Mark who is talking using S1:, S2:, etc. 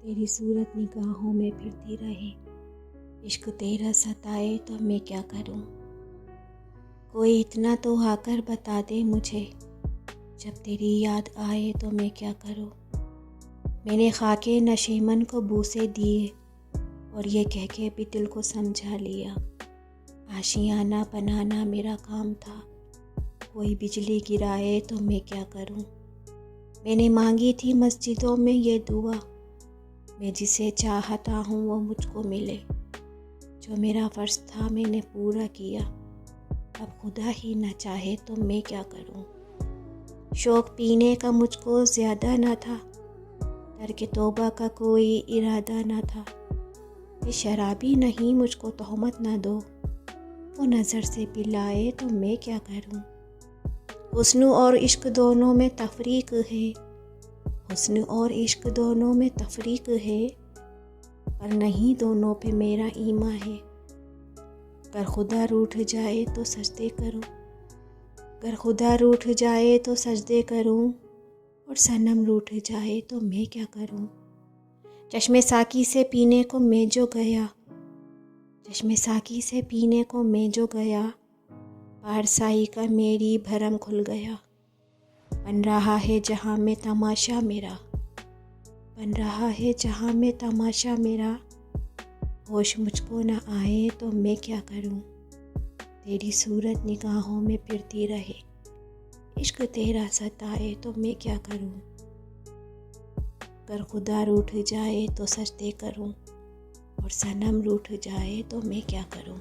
S1: तेरी सूरत निगाहों में फिरती रहे। इश्क तेरा सताए तो मैं क्या करूं। कोई इतना तो आकर बता दे मुझे, जब तेरी याद आए तो मैं क्या करूं। मैंने खाके नशीमन को बूसे दिए और ये कह के भी दिल को समझा लिया। आशियाना बनाना मेरा काम था, कोई बिजली गिराए तो मैं क्या करूं। मैंने मांगी थी मस्जिदों में ये दुआ, मैं जिसे चाहता हूँ वो मुझको मिले। जो मेरा फ़र्ज़ था मैंने पूरा किया, अब खुदा ही न चाहे तो मैं क्या करूँ। शौक़ पीने का मुझको ज़्यादा न था, तर्क तौबा का कोई इरादा न था। ये शराबी नहीं मुझको तोहमत न दो, वो नज़र से पिलाए तो मैं क्या करूँ। हुस्न और इश्क दोनों में तफरीक है, हुस्न और इश्क दोनों में तफरीक है, पर नहीं दोनों पे मेरा ईमान है। अगर खुदा रूठ जाए तो सजदे करूं, अगर खुदा रूठ जाए तो सजदे करूं, और सनम रूठ जाए तो मैं क्या करूं। चश्मे साकी से पीने को मैं जो गया, चश्मे साकी से पीने को मैं जो गया, पारसाई का मेरी भरम खुल गया। बन रहा है जहाँ में तमाशा मेरा, बन रहा है जहाँ में तमाशा मेरा, होश मुझको न आए तो मैं क्या करूं। तेरी सूरत निगाहों में फिरती रहे, इश्क तेरा सताए तो मैं क्या करूं। अगर खुदा रूठ जाए तो सजदे करूं, और सनम रूठ जाए तो मैं क्या करूं।